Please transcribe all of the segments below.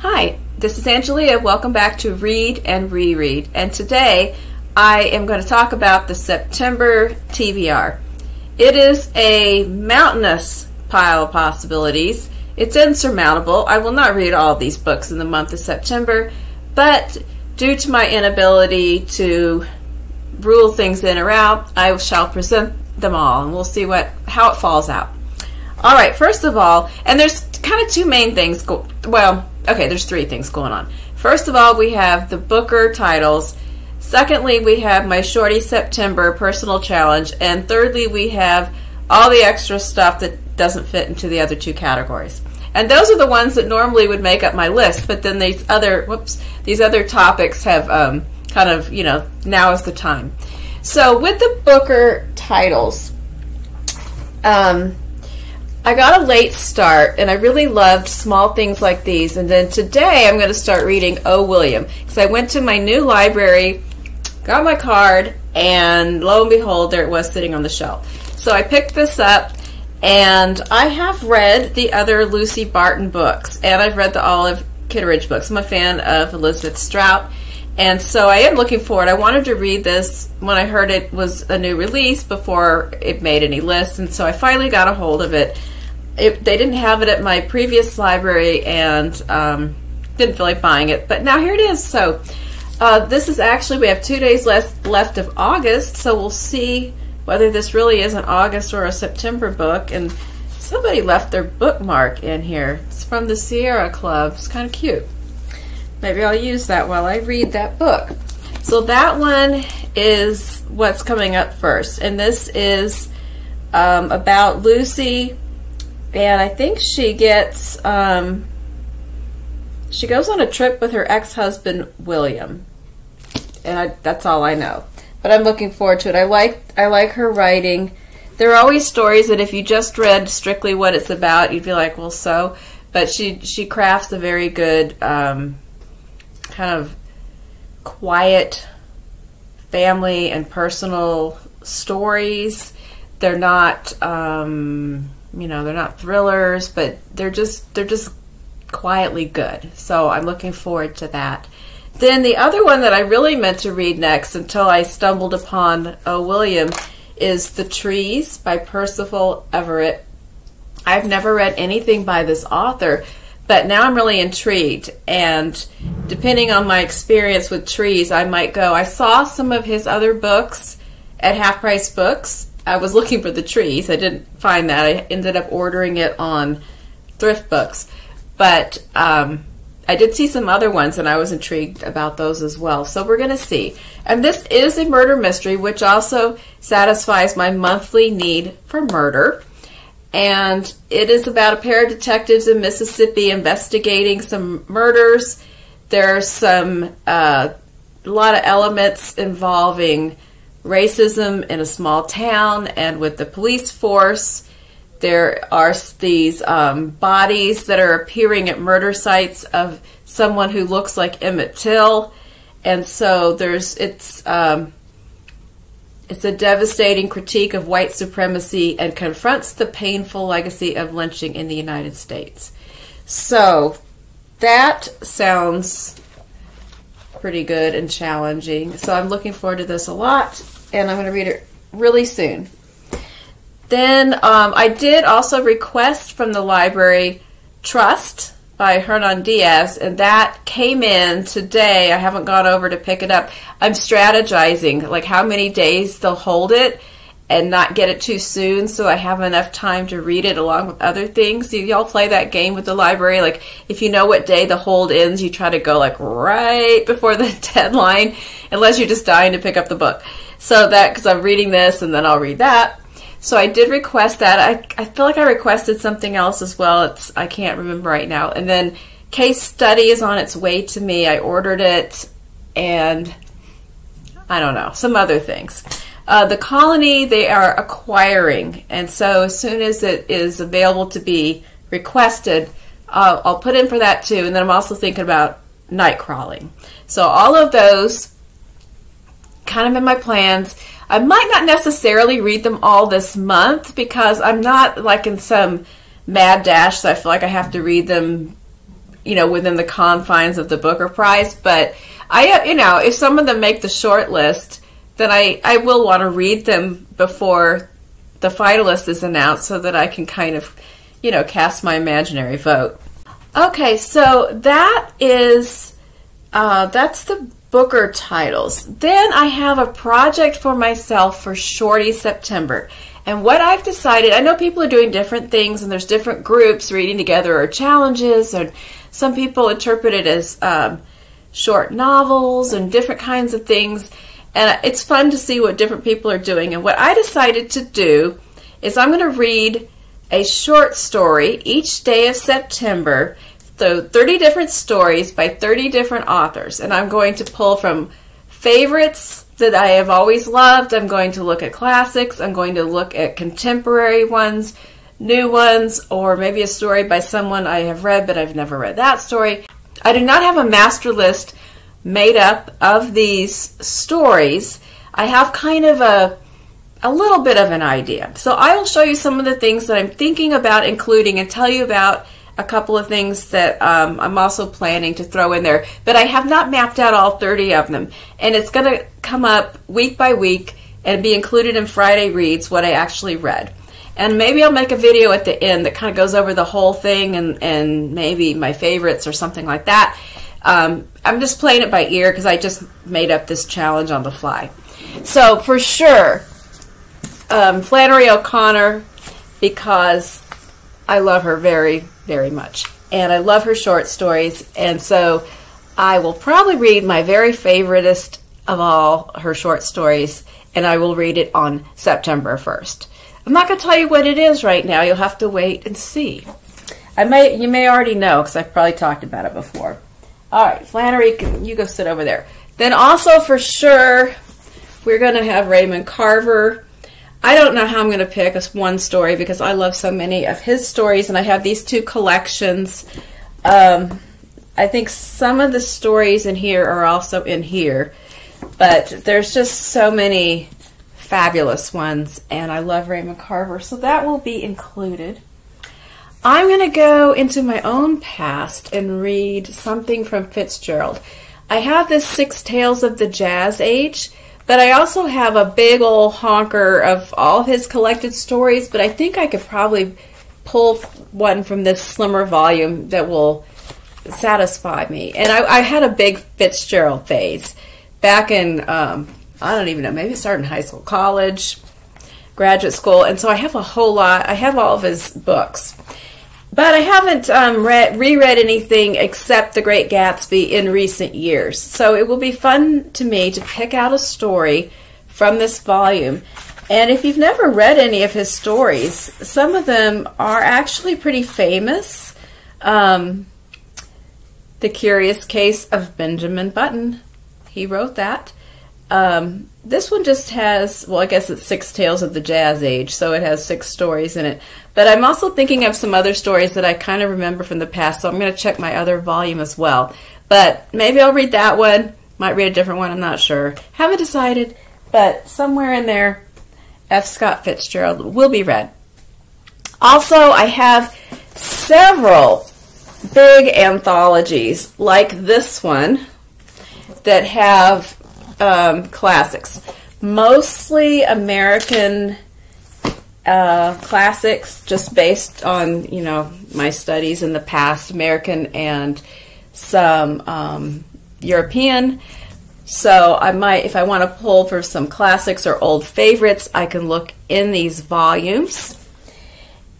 Hi, this is Angelia. Welcome back to Read and Reread. And today I am going to talk about the September TBR. It is a mountainous pile of possibilities. It's insurmountable. I will not read all of these books in the month of September, but due to my inability to rule things in or out, I shall present them all, and we'll see how it falls out. All right, first of all, and there's kind of two main things. There's three things going on. First of all, we have the Booker titles. Secondly, we have my Shorty September personal challenge. And thirdly, we have all the extra stuff that doesn't fit into the other two categories. And those are the ones that normally would make up my list, but then these other topics have now is the time. So with the Booker titles, I got a late start, and I really loved small things like these. And then today I'm going to start reading O. William, because I went to my new library, got my card, and lo and behold, there it was sitting on the shelf. So I picked this up, and I have read the other Lucy Barton books, and I've read the Olive Kitteridge books. I'm a fan of Elizabeth Strout, and so I am looking forward. I wanted to read this when I heard it was a new release before it made any lists, and so I finally got a hold of it. They didn't have it at my previous library, and didn't feel like buying it, but now here it is. So this is actually, we have 2 days left of August, so we'll see whether this really is an August or a September book. And somebody left their bookmark in here. It's from the Sierra Club. It's kind of cute. Maybe I'll use that while I read that book. So that one is what's coming up first, and this is about Lucy. And I think she gets, she goes on a trip with her ex-husband, William. And that's all I know. But I'm looking forward to it. I like her writing. There are always stories that if you just read strictly what it's about, you'd be like, well, so. But she crafts a very good, kind of quiet family and personal stories. They're not, they're not thrillers, but they're just quietly good. So I'm looking forward to that. Then the other one that I really meant to read next until I stumbled upon O. William is The Trees by Percival Everett. I've never read anything by this author, but now I'm really intrigued. And depending on my experience with trees, I might go. I saw some of his other books at Half Price Books. I was looking for The Trees. I didn't find that. I ended up ordering it on Thrift Books. But I did see some other ones, and I was intrigued about those as well. So we're going to see. And this is a murder mystery, which also satisfies my monthly need for murder. And it is about a pair of detectives in Mississippi investigating some murders. There's a lot of elements involving racism in a small town, and with the police force, there are these bodies that are appearing at murder sites of someone who looks like Emmett Till, and so it's a devastating critique of white supremacy and confronts the painful legacy of lynching in the United States. So that sounds pretty good and challenging. So I'm looking forward to this a lot, and I'm going to read it really soon. Then I did also request from the library Trust by Hernan Diaz, and that came in today. I haven't gone over to pick it up. I'm strategizing, like how many days they'll hold it and not get it too soon, so I have enough time to read it along with other things. Do y'all play that game with the library? Like, if you know what day the hold ends, you try to go like right before the deadline, unless you're just dying to pick up the book. So that, because I'm reading this and then I'll read that. So I did request that. I feel like I requested something else as well. I can't remember right now. And then Case Study is on its way to me. I ordered it, and I don't know, some other things. The Colony, they are acquiring, and so as soon as it is available to be requested, I'll put in for that too. And then I'm also thinking about Nightcrawling. So all of those kind of in my plans. I might not necessarily read them all this month because I'm not like in some mad dash, so I feel like I have to read them you know, within the confines of the Booker Prize. But I, you know, if some of them make the short list, then I will want to read them before the finalist is announced so that I can kind of, you know, cast my imaginary vote. Okay, so that is, that's the Booker titles. Then I have a project for myself for Shorties September. And what I've decided, I know people are doing different things and there's different groups reading together or challenges, and some people interpret it as short novels and different kinds of things. And it's fun to see what different people are doing. And what I decided to do is I'm going to read a short story each day of September. So 30 different stories by 30 different authors. And I'm going to pull from favorites that I have always loved. I'm going to look at classics. I'm going to look at contemporary ones, new ones, or maybe a story by someone I have read but I've never read that story. I do not have a master list made up of these stories. I have kind of a little bit of an idea. So I will show you some of the things that I'm thinking about including and tell you about a couple of things that I'm also planning to throw in there. But I have not mapped out all 30 of them. And it's going to come up week by week and be included in Friday Reads, what I actually read. And maybe I'll make a video at the end that kind of goes over the whole thing and maybe my favorites or something like that. I'm just playing it by ear because I just made up this challenge on the fly. So for sure, Flannery O'Connor, because I love her very, very much. And I love her short stories. And so I will probably read my very favoriteest of all her short stories, and I will read it on September 1st. I'm not going to tell you what it is right now. You'll have to wait and see. You may already know because I've probably talked about it before. All right, Flannery, you go sit over there. Then also for sure, we're going to have Raymond Carver. I don't know how I'm going to pick one story because I love so many of his stories, and I have these two collections. I think some of the stories in here are also in here, but there's just so many fabulous ones, and I love Raymond Carver, so that will be included. I'm going to go into my own past and read something from Fitzgerald. I have this 6 Tales of the Jazz Age, but I also have a big old honker of all of his collected stories, but I think I could probably pull one from this slimmer volume that will satisfy me. And I had a big Fitzgerald phase back in, I don't even know, maybe it started in high school, college, graduate school, and so I have a whole lot. I have all of his books. But I haven't reread anything except The Great Gatsby in recent years. So it will be fun to me to pick out a story from this volume. And if you've never read any of his stories, some of them are actually pretty famous. The Curious Case of Benjamin Button. He wrote that. This one just has, well, I guess it's 6 Tales of the Jazz Age, so it has 6 stories in it. But I'm also thinking of some other stories that I kind of remember from the past, so I'm going to check my other volume as well. But maybe I'll read that one. Might read a different one, I'm not sure. Haven't decided, but somewhere in there, F. Scott Fitzgerald will be read. Also, I have several big anthologies, like this one, that have classics. Mostly American classics, just based on, you know, my studies in the past, American and some European. So I might, if I want to pull for some classics or old favorites, I can look in these volumes.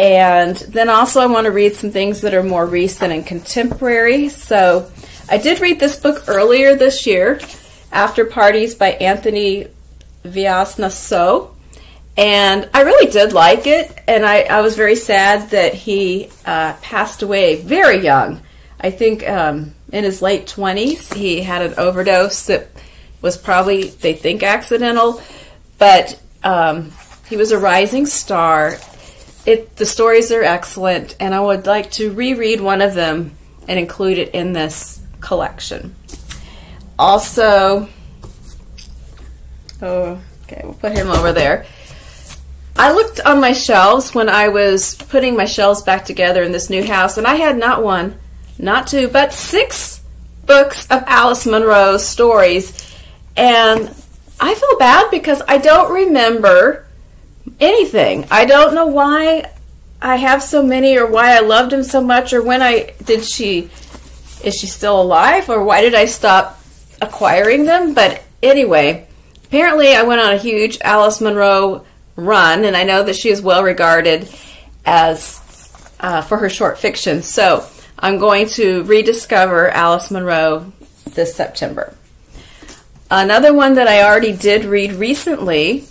And then also I want to read some things that are more recent and contemporary. So I did read this book earlier this year, After Parties by Anthony Veasna So. And I really did like it, and I was very sad that he passed away very young. I think in his late 20s. He had an overdose that was probably, they think, accidental, but he was a rising star. The stories are excellent, and I would like to reread one of them and include it in this collection. Also, okay, we'll put him over there. I looked on my shelves when I was putting my shelves back together in this new house, and I had not one, not 2, but 6 books of Alice Munro's stories. And I feel bad because I don't remember anything. I don't know why I have so many, or why I loved him so much, or when is she still alive, or why did I stop acquiring them? But anyway, apparently I went on a huge Alice Munro run, and I know that she is well regarded as for her short fiction. So I'm going to rediscover Alice Munro this September. Another one that I already did read recently,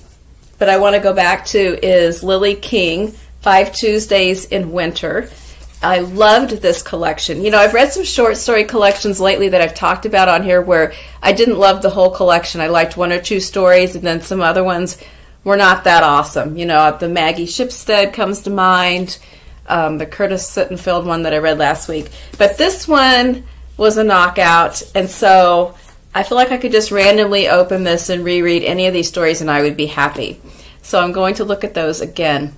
but I want to go back to, is Lily King, 5 Tuesdays in Winter. I loved this collection. You know, I've read some short story collections lately that I've talked about on here where I didn't love the whole collection. I liked 1 or 2 stories, and then some other ones were not that awesome. You know, the Maggie Shipstead comes to mind, the Curtis Sittenfeld one that I read last week. But this one was a knockout, and so I feel like I could just randomly open this and reread any of these stories and I would be happy. So I'm going to look at those again.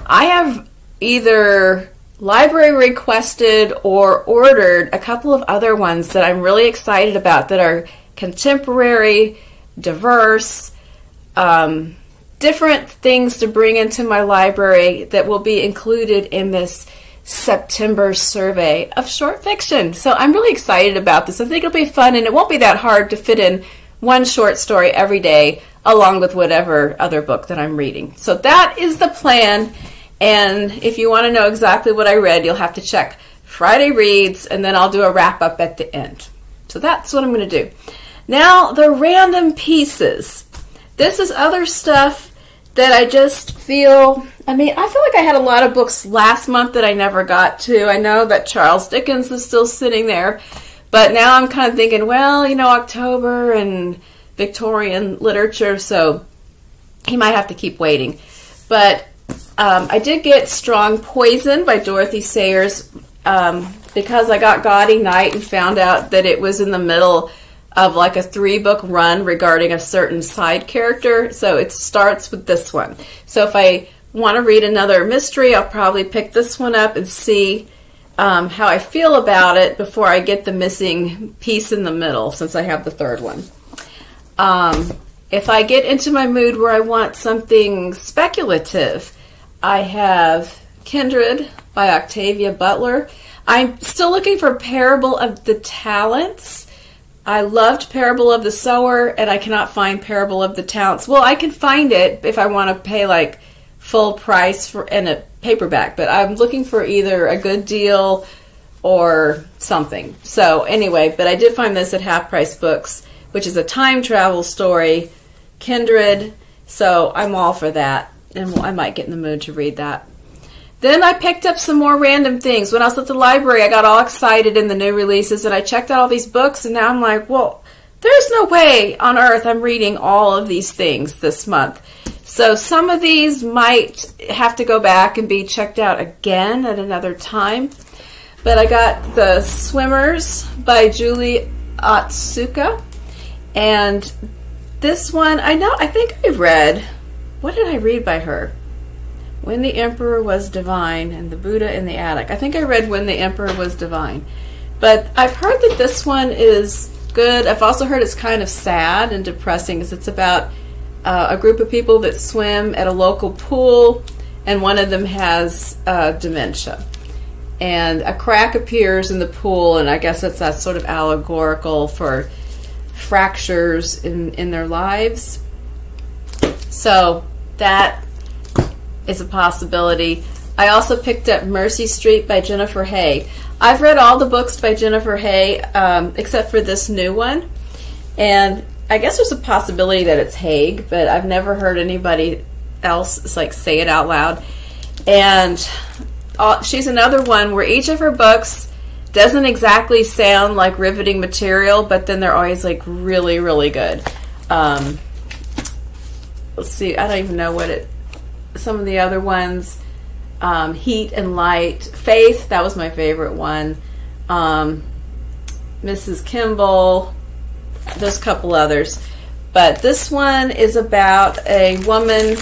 I have either library requested or ordered a couple of other ones that I'm really excited about, that are contemporary, diverse, different things to bring into my library that will be included in this September survey of short fiction. So I'm really excited about this. I think it'll be fun, and it won't be that hard to fit in 1 short story every day along with whatever other book that I'm reading. So that is the plan, and if you want to know exactly what I read, you'll have to check Friday Reads, and then I'll do a wrap-up at the end. So that's what I'm going to do. Now, the random pieces. This is other stuff that I just feel, I feel like I had a lot of books last month that I never got to. I know that Charles Dickens is still sitting there, but now I'm kind of thinking, well, you know, October and Victorian literature, so he might have to keep waiting. But I did get Strong Poison by Dorothy Sayers because I got Gaudy Night and found out that it was in the middle of like a 3-book run regarding a certain side character. So it starts with this one. So if I want to read another mystery, I'll probably pick this one up and see how I feel about it before I get the missing piece in the middle, since I have the 3rd one. If I get into my mood where I want something speculative, I have Kindred by Octavia Butler. I'm still looking for Parable of the Talents. I loved Parable of the Sower, and I cannot find Parable of the Talents. Well, I can find it if I want to pay like full price for in a paperback, but I'm looking for either a good deal or something. So anyway, but I did find this at Half Price Books, which is a time travel story, Kindred. So I'm all for that, and I might get in the mood to read that. Then I picked up some more random things. When I was at the library, I got all excited in the new releases, and I checked out all these books, and now I'm like, well, there's no way on earth I'm reading all of these things this month. So some of these might have to go back and be checked out again at another time. But I got The Swimmers by Julie Otsuka, and this one, I think I read, what did I read by her? When the Emperor Was Divine and the Buddha in the Attic. I think I read When the Emperor Was Divine. But I've heard that this one is good. I've also heard it's kind of sad and depressing, because it's about a group of people that swim at a local pool, and one of them has dementia. And a crack appears in the pool, and I guess that's sort of allegorical for fractures in their lives. So that is a possibility. I also picked up Mercy Street by Jennifer Haigh. I've read all the books by Jennifer Haigh except for this new one, and I guess there's a possibility that it's Haigh, but I've never heard anybody else like say it out loud. And she's another one where each of her books doesn't exactly sound like riveting material, but then they're always like really, really good. Let's see, I don't even know what it, some of the other ones, Heat and Light, Faith, that was my favorite one, Mrs. Kimball, there's a couple others. But this one is about a woman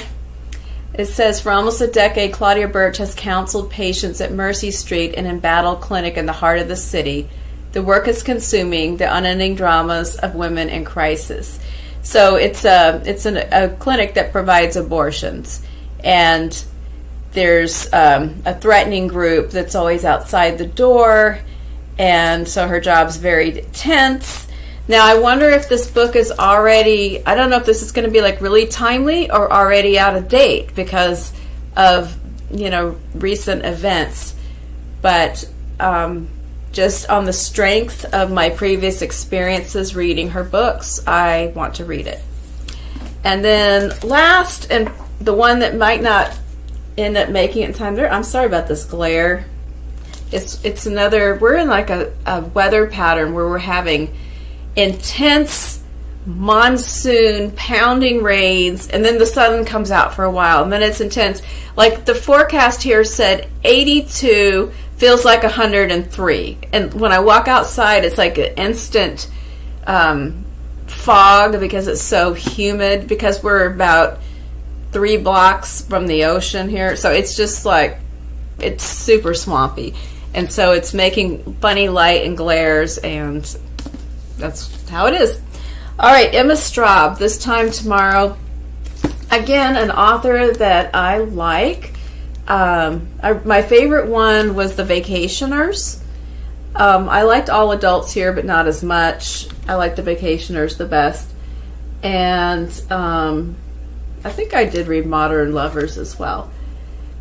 It says, for almost a decade, Claudia Birch has counseled patients at Mercy Street, an embattled clinic in the heart of the city. The work is consuming the unending dramas of women in crisis. So it's a clinic that provides abortions, and there's a threatening group that's always outside the door, and so her job's very tense. Now, I wonder if this book is already, I don't know if this is going to be like really timely or already out of date because of, you know, recent events. But just on the strength of my previous experiences reading her books, I want to read it. And then last, and the one that might not end up making it in time there, I'm sorry about this glare. It's another, we're in like a weather pattern where we're having intense monsoon pounding rains, and then the sun comes out for a while, and then it's intense. Like the forecast here said 82, feels like 103, and when I walk outside it's like an instant fog because it's so humid, because we're about 3 blocks from the ocean here, so it's just like, it's super swampy, and so it's making funny light and glares, and that's how it is. All right, Emma Straub, This Time Tomorrow. Again, an author that I like. My favorite one was The Vacationers. I liked All Adults here, but not as much. I liked The Vacationers the best. And I think I did read Modern Lovers as well.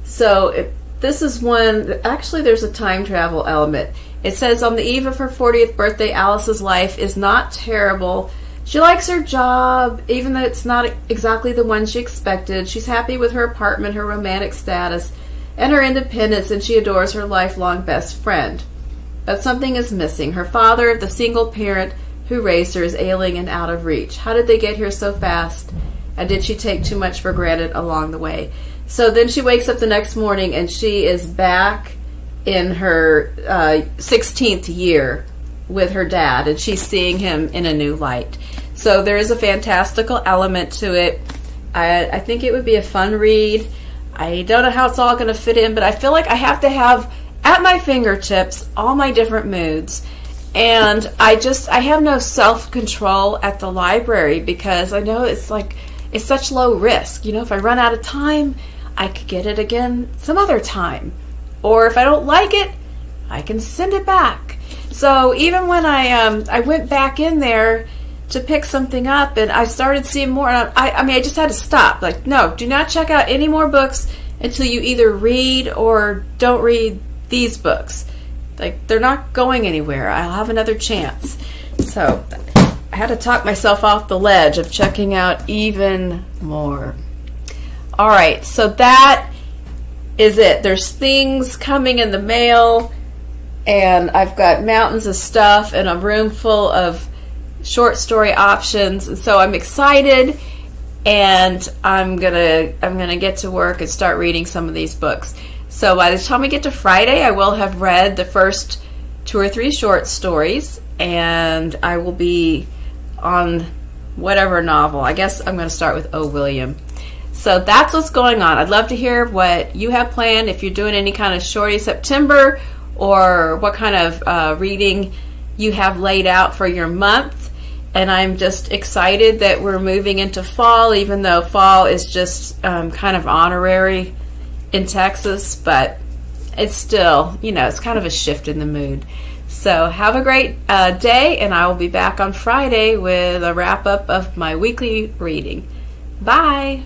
So this is one, actually there's a time travel element. It says, on the eve of her 40th birthday, Alice's life is not terrible. She likes her job, even though it's not exactly the one she expected. She's happy with her apartment, her romantic status, and her independence, and she adores her lifelong best friend. But something is missing. Her father, the single parent who raised her, is ailing and out of reach. How did they get here so fast? And did she take too much for granted along the way? So then she wakes up the next morning, and she is back in her 16th year with her dad, and she's seeing him in a new light. So there is a fantastical element to it. I think it would be a fun read. I don't know how it's all going to fit in, but I feel like I have to have at my fingertips all my different moods. And I have no self-control at the library because I know it's such low risk. You know, if I run out of time, I could get it again some other time. Or if I don't like it, I can send it back. So even when I went back in there to pick something up and I started seeing more, and I just had to stop. Like, no, do not check out any more books until you either read or don't read these books. Like, they're not going anywhere. I'll have another chance. So I had to talk myself off the ledge of checking out even more. All right, so that is it. There's things coming in the mail, and I've got mountains of stuff and a room full of short story options, and so I'm excited, and I'm gonna get to work and start reading some of these books. So by the time we get to Friday, I will have read the first 2 or 3 short stories, and I will be on whatever novel. I guess I'm going to start with O. William. So that's what's going on. I'd love to hear what you have planned, if you're doing any kind of Shorty September, or what kind of reading you have laid out for your month. And I'm just excited that we're moving into fall, even though fall is just kind of honorary in Texas, but it's still, you know, it's kind of a shift in the mood. So have a great day, and I will be back on Friday with a wrap-up of my weekly reading. Bye!